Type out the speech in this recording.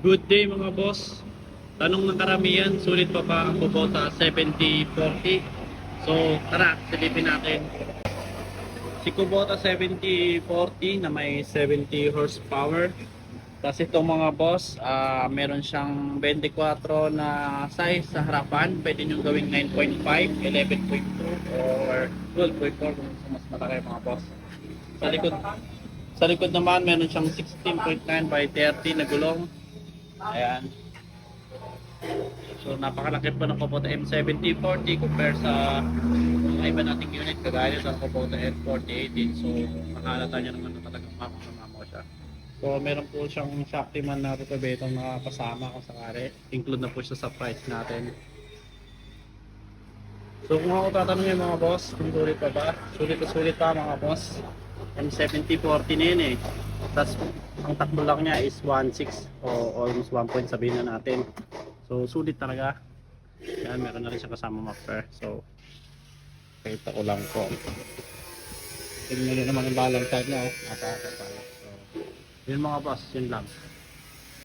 Good day mga boss. Tanong ng karamihan, sulit pa ba ang Kubota 7040? So tara, silipin natin. Si Kubota 7040 na may 70 horsepower. Tapos itong mga boss, meron siyang 24 na size sa harapan. Pwede nyo gawing 9.5, 11.2 or 12.4 kung mas malaki mga boss. Sa likod, sa likod naman meron siyang 16.9 by 30 na gulong. Ayan. So napakalaki po ng Kubota M7040 compare sa mga iba nating unit kagaya ng Kubota M4018. So makalata nyo naman na talagang mamamo siya. So meron po siyang Shoptiman na rotovatong na kasama kung sakali. Include na po siya sa price natin. So kung ako tatanungin mga boss, kung sulit pa ba? Sulit na sulit pa mga boss. M7040 na yun eh. Tapos ang takbo lang niya is 1.6 o almost 1 point sabihin na natin. So sulit talaga. Yan, meron na rin siya kasama muffler. So kita ko lang po. Tingnan nyo naman yung Valentine niya. Napakakapal. So yun mga boss, yun lang.